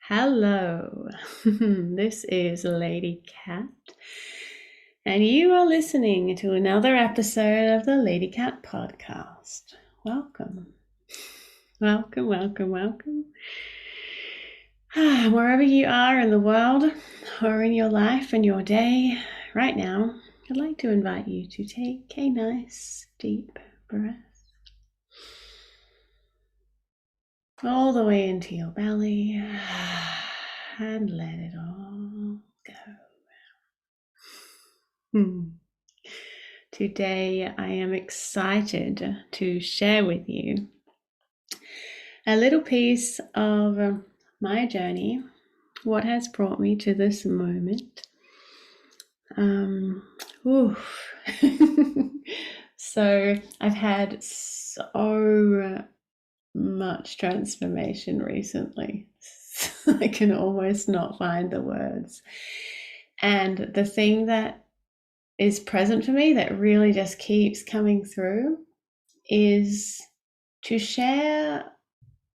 Hello, this is Lady Cat, and you are listening to another episode of the Lady Cat podcast. Welcome, welcome, welcome, welcome. Wherever you are in the world or in your life and your day right now, I'd like to invite you to take a nice deep breath all the way into your belly and let it all go. Today I am excited to share with you a little piece of my journey, what has brought me to this moment. So I've had so much transformation recently. I can almost not find the words. And the thing that is present for me that really just keeps coming through is to share.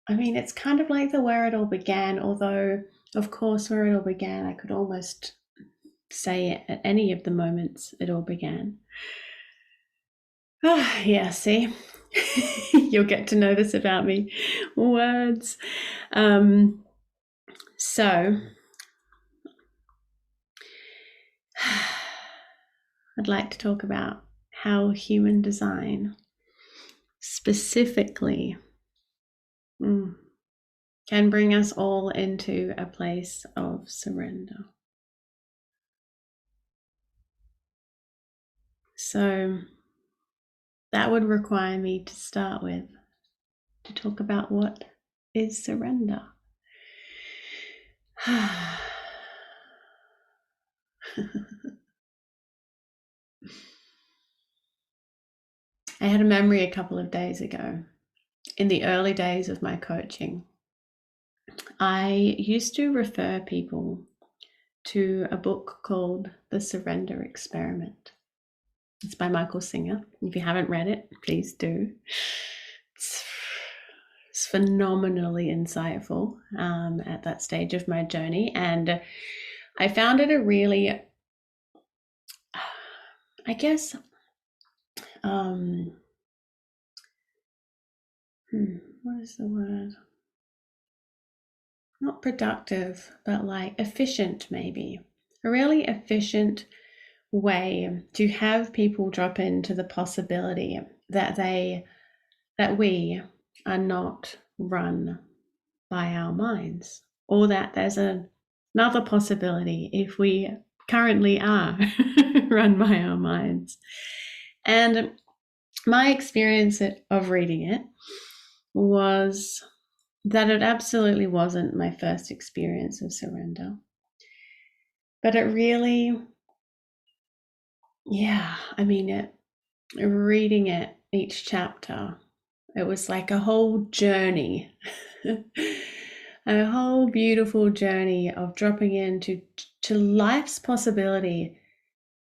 I mean, it's kind of like the where it all began, although of course where it all began, I could almost say it at any of the moments it all began. Yeah, see, you'll get to know this about me. Words. So I'd like to talk about how human design specifically can bring us all into a place of surrender. So that would require me to start with to talk about what is surrender. I had a memory a couple of days ago. In the early days of my coaching, I used to refer people to a book called The Surrender Experiment. It's by Micheal Singers. If you haven't read it, please do. It's phenomenally insightful at that stage of my journey. And I found it a really, I guess, what is the word? Not productive, but like efficient, maybe. A really efficient way to have people drop into the possibility that we are not run by our minds, or that there's another possibility if we currently are run by our minds. And my experience of reading it was that it absolutely wasn't my first experience of surrender, but it really, reading it, each chapter, it was like a whole journey, a whole beautiful journey of dropping into life's possibility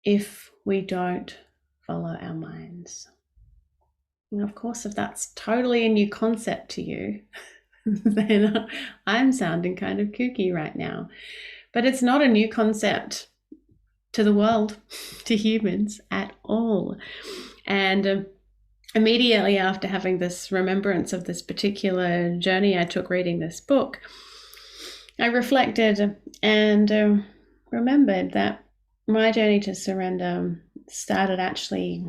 if we don't follow our minds. And of course, if that's totally a new concept to you, then I'm sounding kind of kooky right now. But it's not a new concept to the world, to humans at all. And immediately after having this remembrance of this particular journey I took reading this book, I reflected and remembered that my journey to surrender started actually,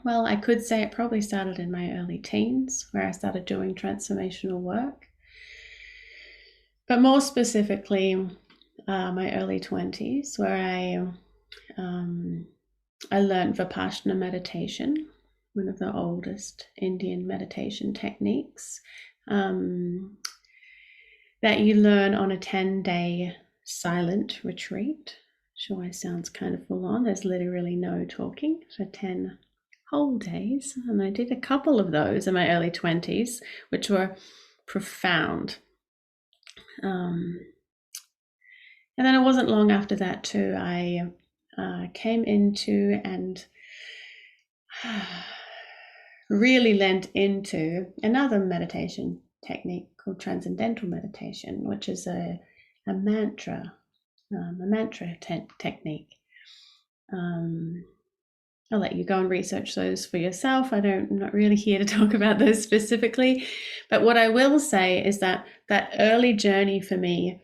well, I could say it probably started in my early teens, where I started doing transformational work. But more specifically, my early 20s, where I learned Vipassana meditation, one of the oldest Indian meditation techniques, that you learn on a 10-day silent retreat. Sure, it sounds kind of full on. There's literally no talking for 10 whole days. And I did a couple of those in my early 20s, which were profound. And then it wasn't long after that too, I came into and really lent into another meditation technique called transcendental meditation, which is a mantra, technique. I'll let you go and research those for yourself. I'm not really here to talk about those specifically, but what I will say is that early journey for me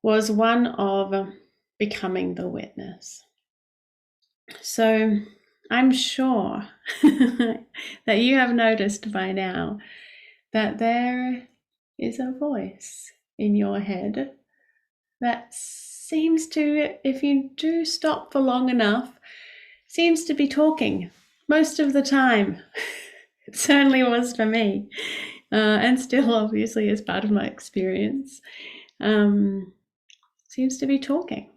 was one of becoming the witness. So I'm sure that you have noticed by now that there is a voice in your head that seems to, if you do stop for long enough, seems to be talking most of the time. It certainly was for me, and still obviously is part of my experience. Seems to be talking,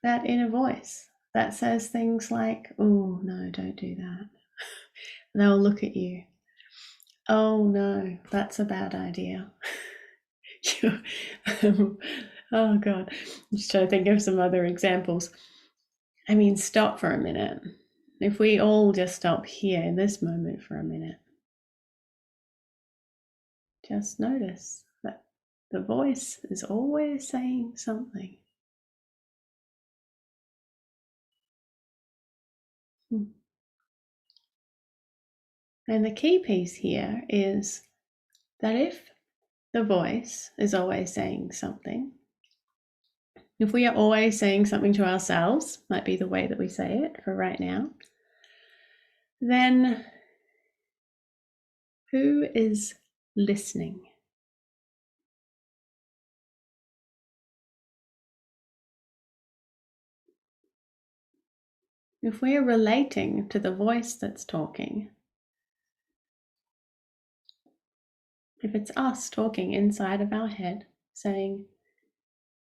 that inner voice that says things like, oh no, don't do that. They'll look at you. Oh no, that's a bad idea. Oh God, I'm just trying to think of some other examples. I mean, stop for a minute. If we all just stop here in this moment for a minute, just notice that the voice is always saying something. And the key piece here is that if the voice is always saying something, if we are always saying something to ourselves, might be the way that we say it for right now, then who is listening? If we are relating to the voice that's talking, if it's us talking inside of our head saying,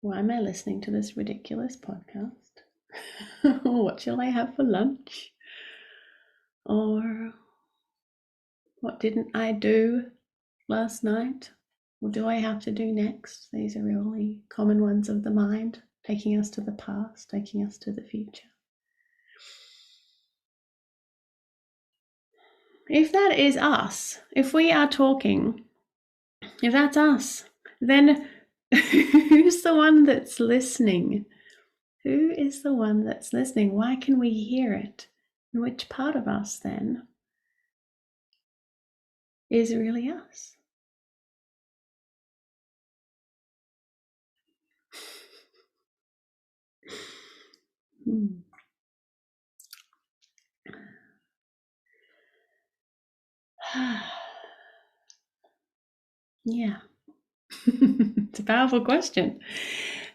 why am I listening to this ridiculous podcast? What shall I have for lunch? Or what didn't I do last night? What do I have to do next? These are really common ones of the mind, taking us to the past, taking us to the future. If that is us, if we are talking, if that's us, then who's the one that's listening? Who is the one that's listening? Why can we hear it? And which part of us then is really us? Yeah. It's a powerful question.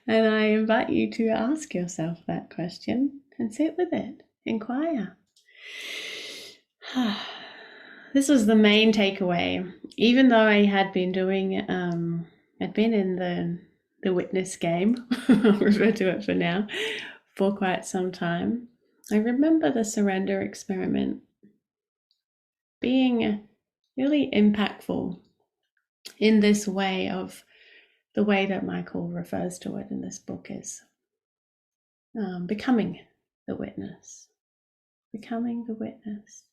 And I invite you to ask yourself that question and sit with it, inquire. This was the main takeaway. Even though I had been doing, I'd been in the witness game, I'll refer to it for now, for quite some time. I remember the surrender experiment being really impactful in this way of the way that Micheal refers to it in this book is becoming the witness. Becoming the witness.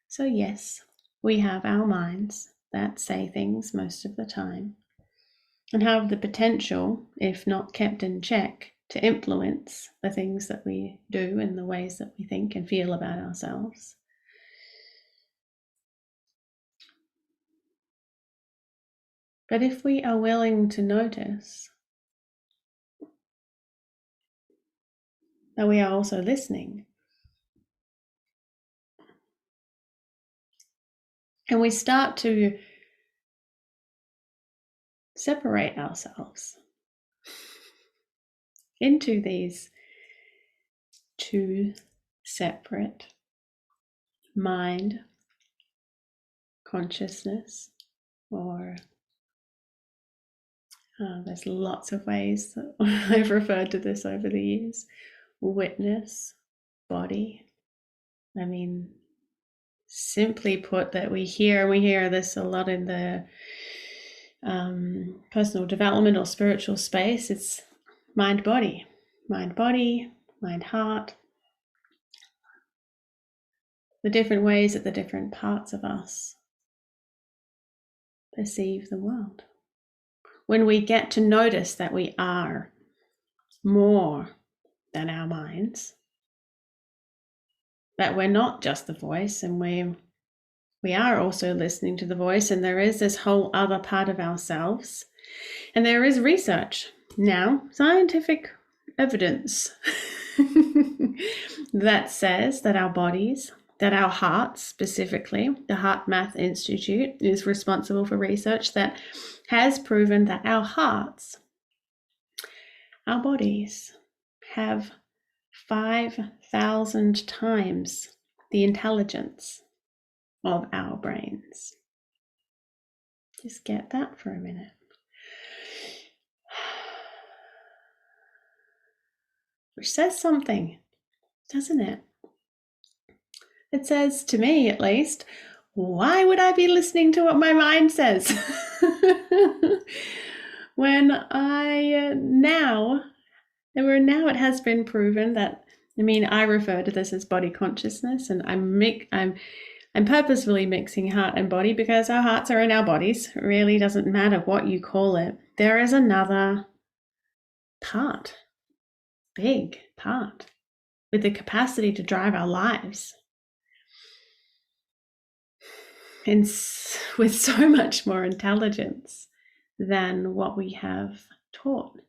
So yes, we have our minds that say things most of the time and have the potential, if not kept in check, to influence the things that we do and the ways that we think and feel about ourselves. But if we are willing to notice that we are also listening, and we start to separate ourselves into these two separate mind, consciousness, or there's lots of ways that I've referred to this over the years. Witness, body. I mean, simply put, that we hear this a lot in the personal development or spiritual space. It's mind, body, mind, heart. The different ways that the different parts of us perceive the world. When we get to notice that we are more than our minds, that we're not just the voice, and we are also listening to the voice, and there is this whole other part of ourselves. And there is research now, scientific evidence that says that our bodies, that our hearts specifically, the Heart Math Institute is responsible for research that has proven that our hearts, our bodies, have 5,000 times the intelligence of our brains. Just get that for a minute. Which says something, doesn't it? It says, to me at least, why would I be listening to what my mind says? When now it has been proven that, I refer to this as body consciousness, and I'm purposefully mixing heart and body because our hearts are in our bodies. It really doesn't matter what you call it. There is another part, big part, with the capacity to drive our lives, and with so much more intelligence than what we have taught.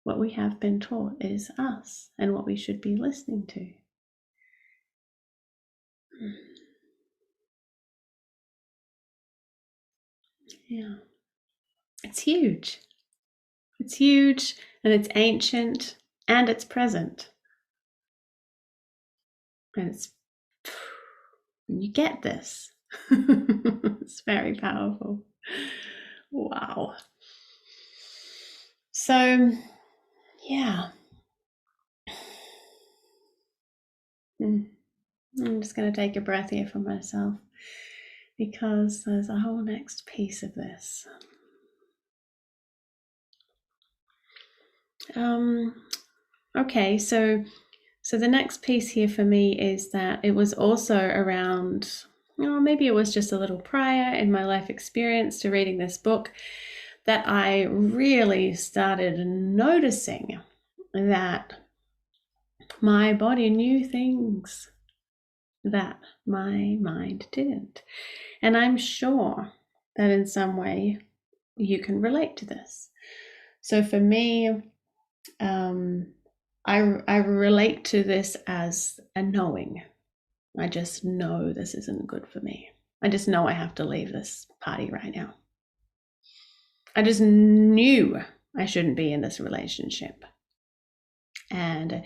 What we have been taught is us and what we should be listening to. Yeah. It's huge. It's huge, and it's ancient, and it's present. And when you get this, it's very powerful. Wow. So, yeah. I'm just going to take a breath here for myself, because there's a whole next piece of this. Okay, so the next piece here for me is that it was also around, maybe it was just a little prior in my life experience to reading this book, that I really started noticing that my body knew things that my mind didn't. And I'm sure that in some way you can relate to this. So for me, I relate to this as a knowing. I just know this isn't good for me. I just know I have to leave this party right now. I just knew I shouldn't be in this relationship. And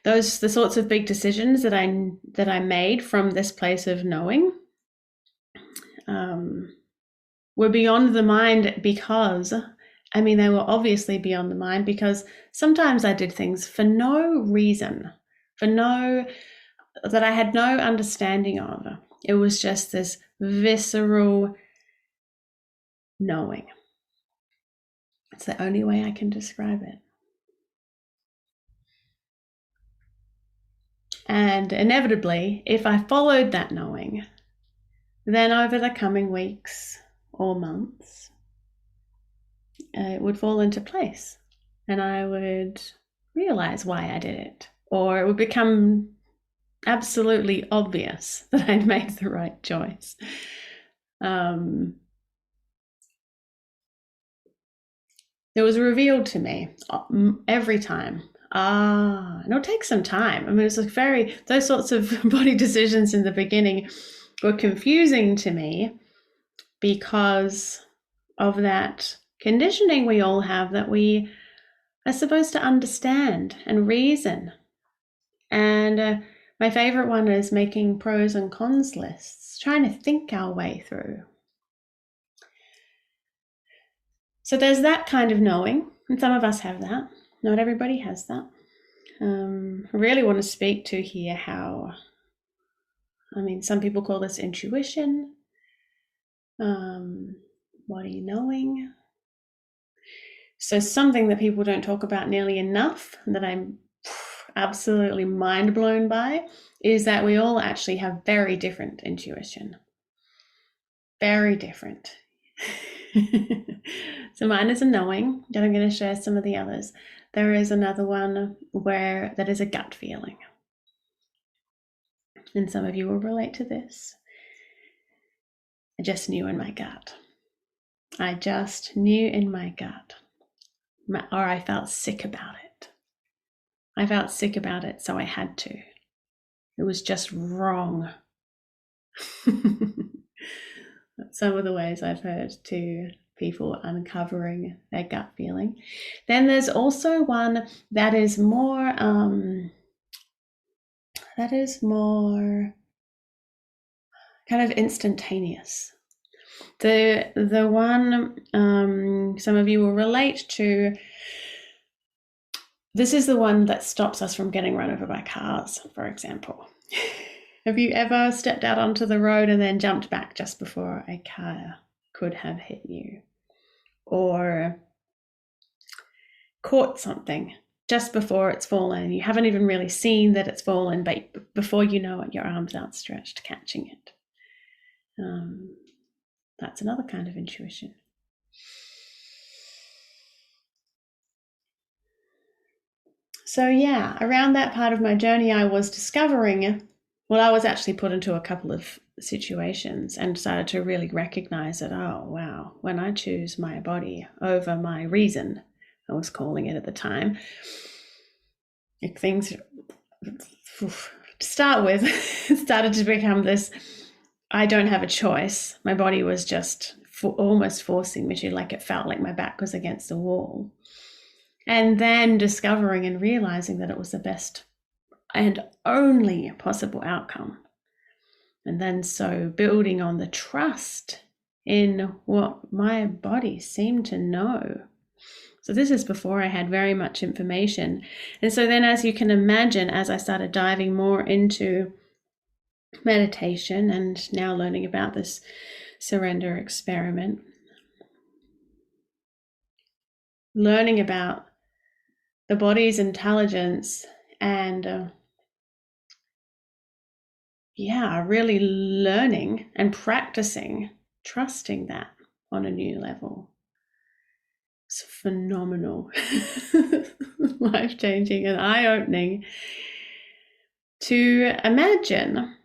the sorts of big decisions that I made from this place of knowing were beyond the mind, because they were obviously beyond the mind, because sometimes I did things for no reason, that I had no understanding of. It was just this visceral knowing. It's the only way I can describe it. And inevitably, if I followed that knowing, then over the coming weeks or months, it would fall into place, and I would realize why I did it, or it would become absolutely obvious that I'd made the right choice. It was revealed to me every time. And it'll take some time. It was those sorts of body decisions in the beginning were confusing to me because of that conditioning we all have, that we are supposed to understand and reason. And my favorite one is making pros and cons lists, trying to think our way through. So there's that kind of knowing, and some of us have that. Not everybody has that. I really want to speak to here how, some people call this intuition, body knowing. So something that people don't talk about nearly enough, that I'm absolutely mind blown by, is that we all actually have very different intuition. Very different. So mine is a knowing, that I'm going to share some of the others. There is another one where that is a gut feeling. And some of you will relate to this. I just knew in my gut. I just knew in my gut. Or I felt sick about it. I felt sick about it, so I had to. It was just wrong. That's some of the ways I've heard to people uncovering their gut feeling. Then there's also one that is more kind of instantaneous. The one some of you will relate to. This is the one that stops us from getting run over by cars, for example. Have you ever stepped out onto the road and then jumped back just before a car could have hit you? Or caught something just before it's fallen. You haven't even really seen that it's fallen, but before you know it, your arm's outstretched catching it. That's another kind of intuition. So yeah, around that part of my journey, I was discovering, well, I was actually put into a couple of situations and started to really recognize that, oh, wow, when I choose my body over my reason, I was calling it at the time, things, to start with, started to become this, I don't have a choice. My body was just almost forcing me to, like it felt like my back was against the wall. And then discovering and realizing that it was the best and only possible outcome. And then so building on the trust in what my body seemed to know. So this is before I had very much information. And so then, as you can imagine, as I started diving more into meditation and now learning about this surrender experiment, learning about the body's intelligence and really learning and practicing trusting that on a new level. It's phenomenal, life-changing and eye-opening to imagine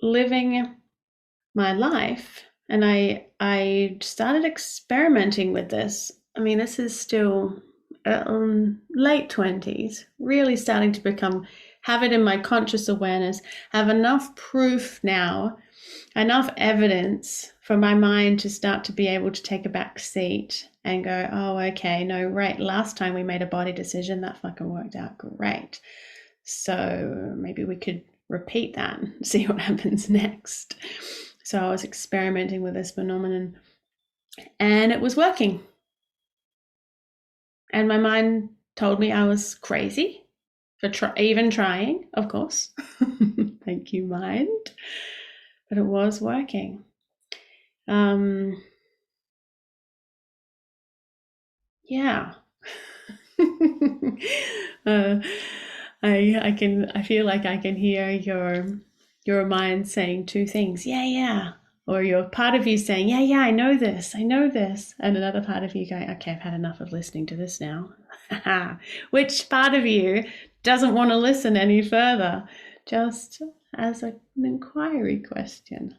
living my life. And I started experimenting with this. I mean, this is still late 20s, really starting to have it in my conscious awareness, have enough proof now, enough evidence for my mind to start to be able to take a back seat and go, oh, okay, no, right, last time we made a body decision, that fucking worked out great. So maybe we could repeat that and see what happens next. So I was experimenting with this phenomenon and it was working. And my mind told me I was crazy for even trying, of course. Thank you, mind. But it was working. Yeah. I feel like I can hear your mind saying two things. Yeah. Or your part of you saying, yeah, I know this. And another part of you going, okay, I've had enough of listening to this now. Which part of you doesn't want to listen any further? Just as an inquiry question.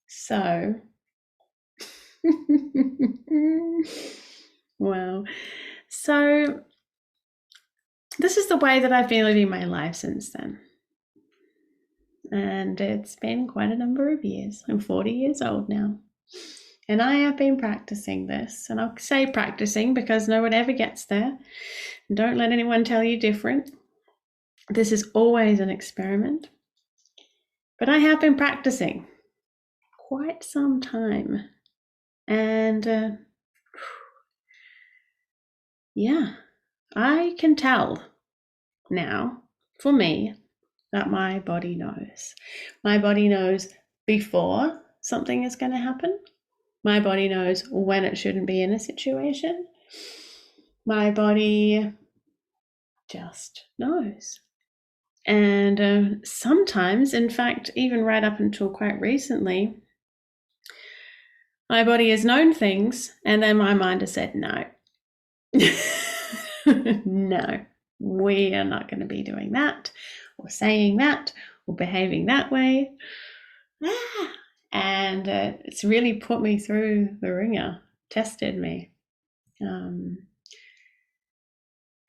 So, wow. So this is the way that I've been living my life since then. And it's been quite a number of years. I'm 40 years old now. And I have been practicing this. And I'll say practicing because no one ever gets there. And don't let anyone tell you different. This is always an experiment. But I have been practicing quite some time. And I can tell now, for me, that my body knows. My body knows before something is going to happen. My body knows when it shouldn't be in a situation. My body just knows. And And sometimes, in fact, even right up until quite recently, my body has known things, and then my mind has said, no. No, we are not going to be doing that, or saying that, or behaving that way. And it's really put me through the ringer, tested me.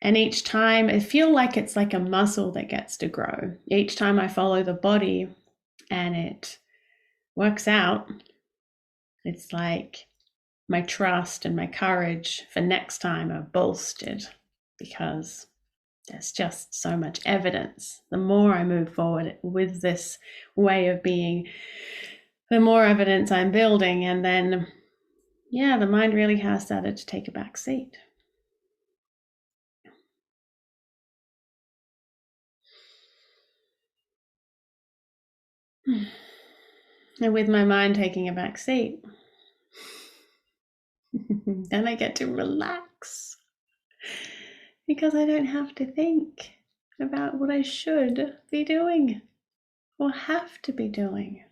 And each time I feel like it's like a muscle that gets to grow. Each time I follow the body and it works out, it's like my trust and my courage for next time are bolstered, because there's just so much evidence. The more I move forward with this way of being, the more evidence I'm building. And then, yeah, the mind really has started to take a back seat. And with my mind taking a back seat, then I get to relax, because I don't have to think about what I should be doing or have to be doing.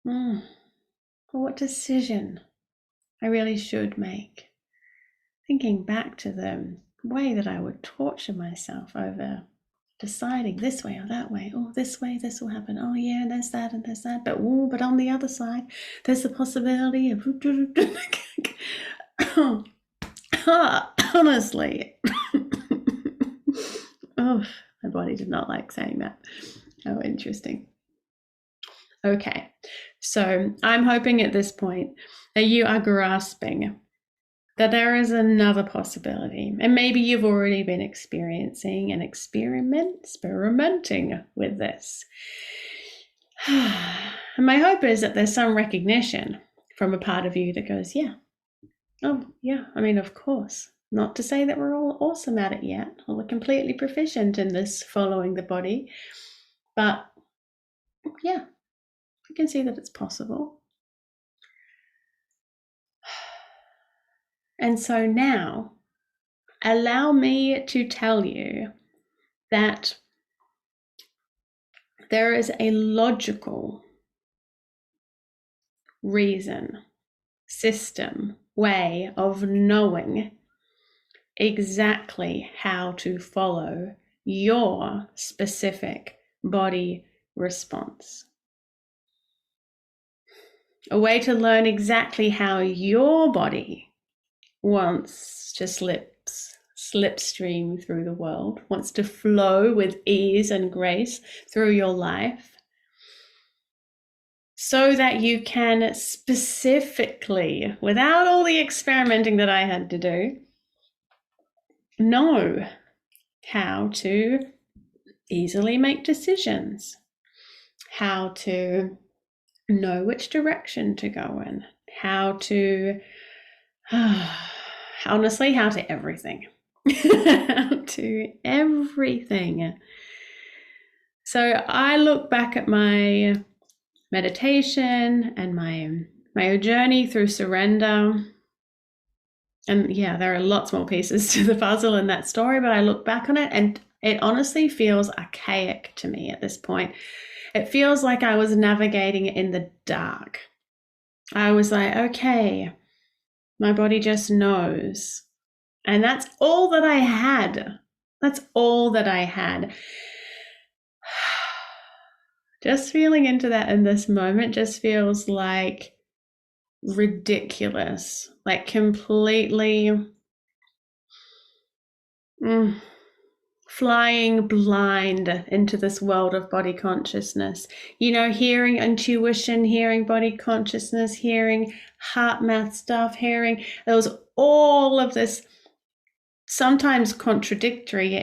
Or what decision I really should make. Thinking back to the way that I would torture myself over deciding this way or that way. Oh, this way, this will happen. Oh, yeah, there's that and there's that. But on the other side, there's the possibility of... Honestly. Oh, my body did not like saying that. Oh, interesting. Okay, so I'm hoping at this point that you are grasping that there is another possibility, and maybe you've already been experiencing and experimenting with this. And my hope is that there's some recognition from a part of you that goes, yeah, oh yeah, I mean, of course. Not to say that we're all awesome at it yet, or we're completely proficient in this following the body, but yeah, I can see that it's possible. And so now, allow me to tell you that there is a logical reason, system, way of knowing exactly how to follow your specific body response. A way to learn exactly how your body wants to slipstream through the world, wants to flow with ease and grace through your life, so that you can specifically, without all the experimenting that I had to do, know how to easily make decisions, how to know which direction to go in, how to honestly, how to everything. How to everything. So I look back at my meditation and my journey through surrender. And yeah, there are lots more pieces to the puzzle in that story, but I look back on it and it honestly feels archaic to me at this point. It feels like I was navigating in the dark. I was like, okay, my body just knows. And that's all that I had. That's all that I had. Just feeling into that in this moment just feels like ridiculous, like completely flying blind into this world of body consciousness. You know, hearing intuition, hearing body consciousness, hearing heart math stuff, hearing there was all of this sometimes contradictory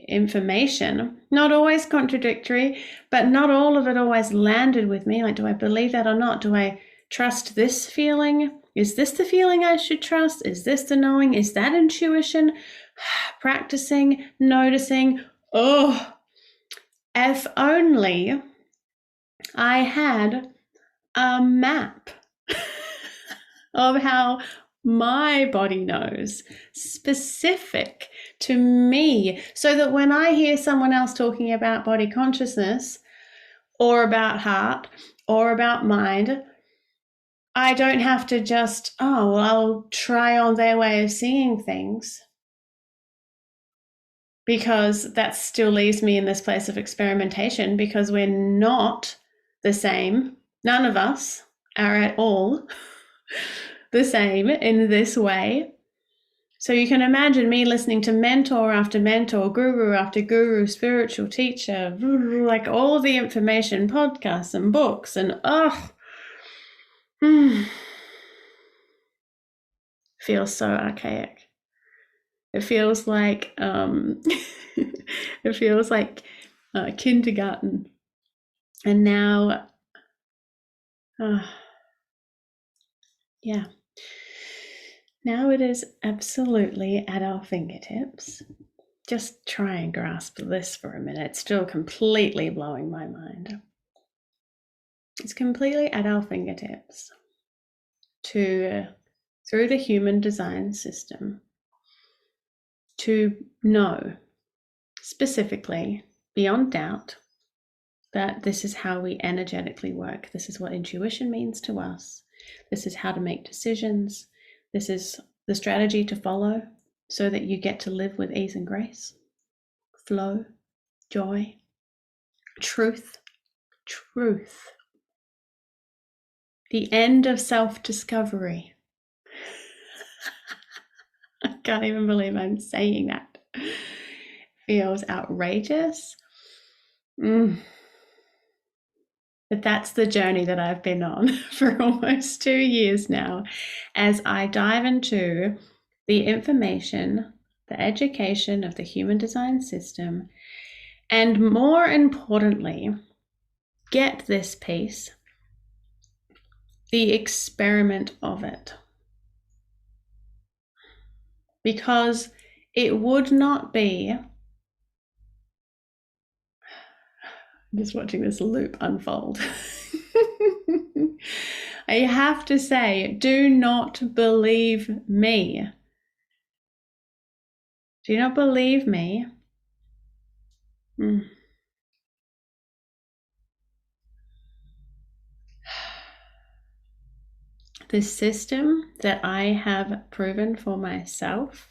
information, not always contradictory, but not all of it always landed with me. Like, do I believe that or not? Do I trust this feeling? Is this the feeling I should trust? Is this the knowing? Is that intuition? Practicing, noticing. Oh, if only I had a map of how my body knows, specific to me, so that when I hear someone else talking about body consciousness or about heart or about mind, I don't have to just, oh, well, I'll try on their way of seeing things, because that still leaves me in this place of experimentation, because we're not the same. None of us are at all the same in this way. So you can imagine me listening to mentor after mentor, guru after guru, spiritual teacher, like all the information, podcasts and books, and feels so archaic. It feels like it feels like kindergarten. And now, yeah. Now it is absolutely at our fingertips. Just try and grasp this for a minute. It's still completely blowing my mind. It's completely at our fingertips to, through the human design system, to know specifically, beyond doubt, that this is how we energetically work. This is what intuition means to us. This is how to make decisions. This is the strategy to follow so that you get to live with ease and grace, flow, joy, truth. The end of self-discovery. I can't even believe I'm saying that. Feels outrageous. But that's the journey that I've been on for almost 2 years now, as I dive into the information, the education of the human design system, and more importantly, get this piece, the experiment of it. Because it would not be, I'm just watching this loop unfold. I have to say, do not believe me. Do not believe me. The system that I have proven for myself,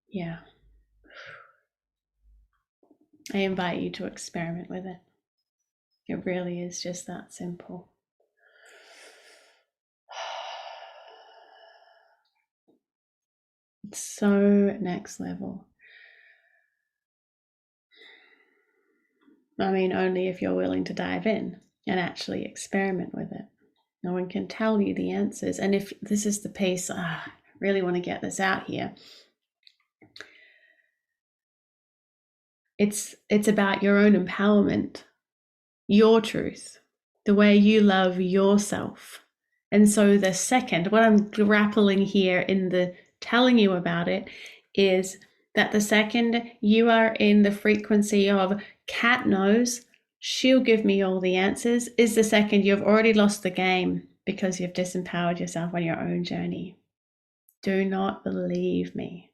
yeah, I invite you to experiment with it. It really is just that simple. It's so next level. I mean, only if you're willing to dive in and actually experiment with it. No one can tell you the answers. And if this is the piece, I really want to get this out here. It's about your own empowerment, your truth, the way you love yourself. And so the second, what I'm grappling here in the telling you about it is that the second you are in the frequency of Kat knows, she'll give me all the answers, is the second you've already lost the game, because you've disempowered yourself on your own journey. Do not believe me.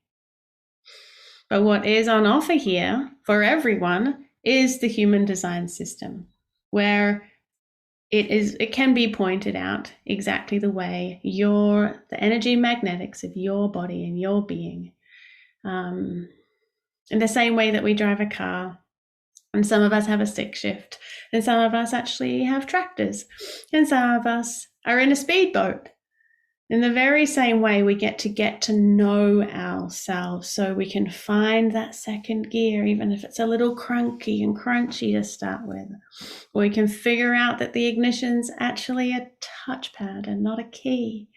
But what is on offer here for everyone is the human design system, where it can be pointed out exactly the way the energy magnetics of your body and your being, in the same way that we drive a car, and some of us have a stick shift, and some of us actually have tractors, and some of us are in a speedboat. In the very same way, we get to know ourselves, so we can find that second gear, even if it's a little clunky and crunchy to start with. Or we can figure out that the ignition's actually a touchpad and not a key.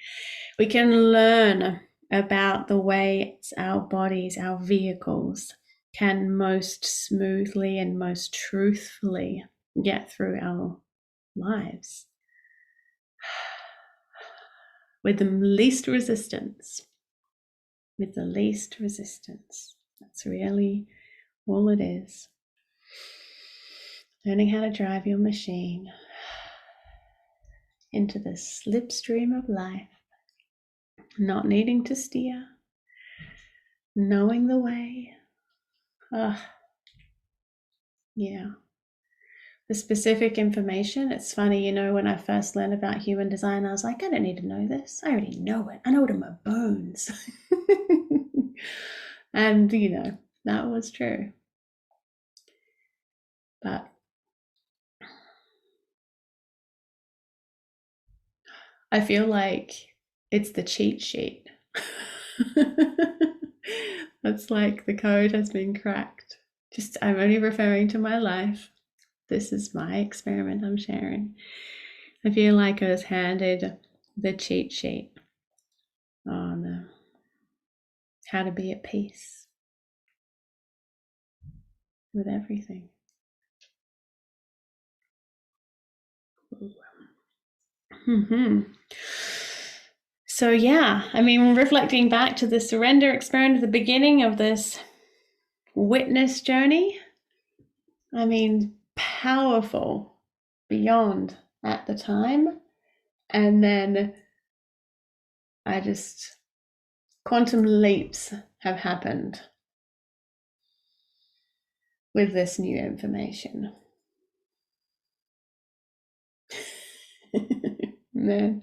We can learn about the way our bodies, our vehicles, can most smoothly and most truthfully get through our lives with the least resistance. With the least resistance. That's really all it is. learning how to drive your machine into the slipstream of life, not needing to steer, knowing the way. Yeah. The specific information, it's funny, when I first learned about human design, I was like, I don't need to know this. I already know it. I know it in my bones. And, that was true. But I feel like it's the cheat sheet. That's like the code has been cracked. I'm only referring to my life. This is my experiment I'm sharing. I feel like I was handed the cheat sheet on how to be at peace with everything. So yeah, reflecting back to the surrender experiment at the beginning of this witness journey, powerful beyond at the time. And then quantum leaps have happened with this new information. Man,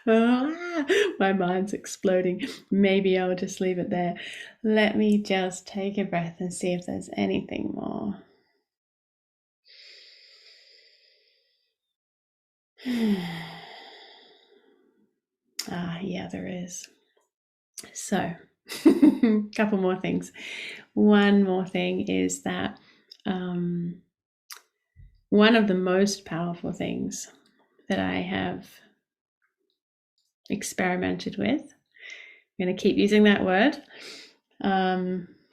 my mind's exploding. Maybe I'll just leave it there. Let me just take a breath and see if there's anything more. Yeah, there is. So, a couple more things. One more thing is that one of the most powerful things that I have experimented with, I'm going to keep using that word,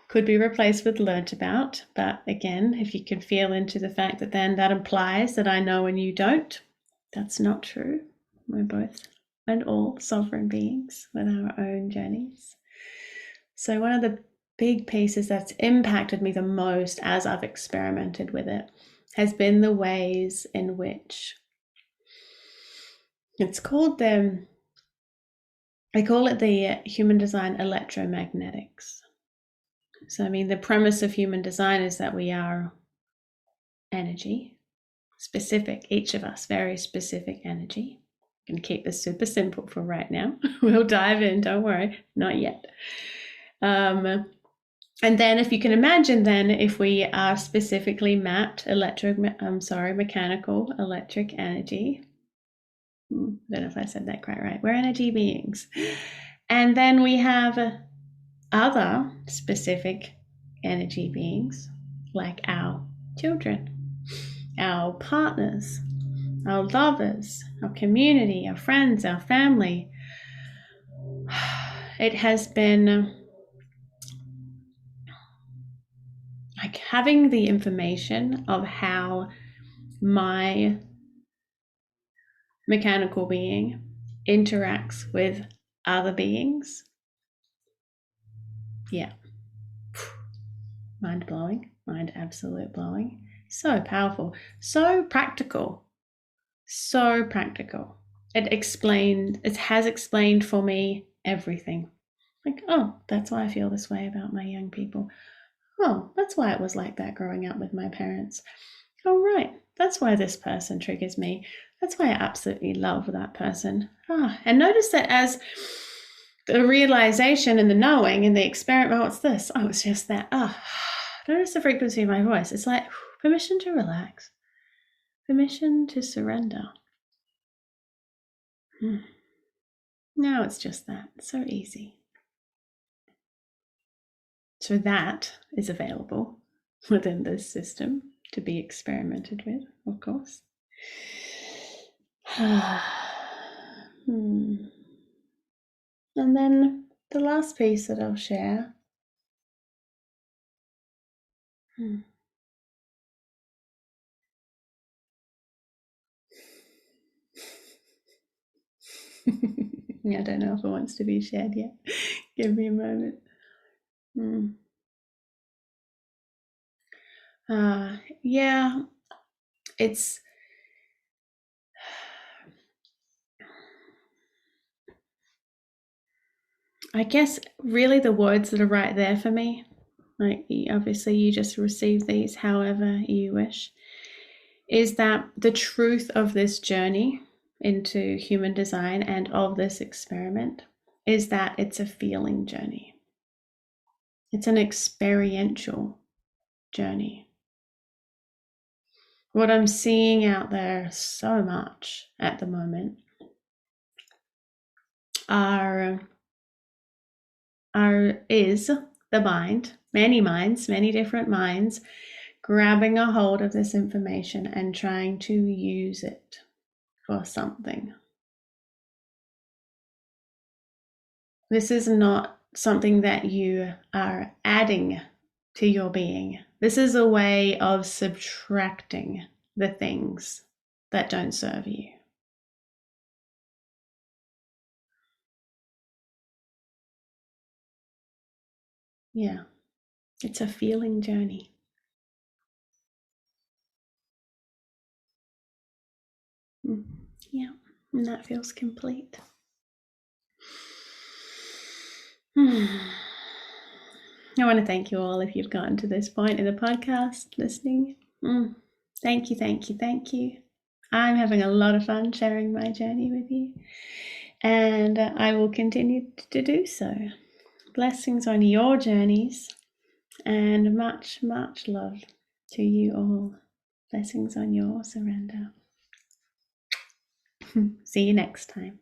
could be replaced with learnt about, but again, if you could feel into the fact that then that implies that I know and you don't, that's not true. We're both and all sovereign beings with our own journeys. So one of the big pieces that's impacted me the most as I've experimented with it has been the ways in which I call it the human design electromagnetics. So, the premise of human design is that we are energy, specific, each of us, very specific energy. I can keep this super simple for right now. We'll dive in, don't worry, not yet. And then if you can imagine then, if we are specifically mapped mechanical electric energy, I don't know if I said that quite right, we're energy beings. And then we have other specific energy beings, like our children, our partners, our lovers, our community, our friends, our family. It has been like having the information of how my mechanical being interacts with other beings. Yeah. Mind blowing, mind absolute blowing. So powerful, so practical, so practical. It has explained for me everything. Like, oh, that's why I feel this way about my young people. Oh, that's why it was like that growing up with my parents. Oh, right, that's why this person triggers me. That's why I absolutely love that person. And notice that as the realization and the knowing and the experiment, what's this? Oh, it's just that. Notice the frequency of my voice. It's like permission to relax, permission to surrender. Now it's just that. It's so easy. So that is available within this system to be experimented with, of course. And then the last piece that I'll share. I don't know if it wants to be shared yet. Give me a moment. Yeah, it's I guess really the words that are right there for me, like obviously you just receive these however you wish, is that the truth of this journey into human design and of this experiment is that it's a feeling journey. It's an experiential journey. What I'm seeing out there so much at the moment is the mind, many minds, many different minds, grabbing a hold of this information and trying to use it for something. This is not something that you are adding to your being. This is a way of subtracting the things that don't serve you. Yeah, it's a feeling journey. Yeah, and that feels complete. I want to thank you all if you've gotten to this point in the podcast listening. Thank you, thank you, thank you. I'm having a lot of fun sharing my journey with you, and I will continue to do so. Blessings on your journeys, and much, much love to you all. Blessings on your surrender. See you next time.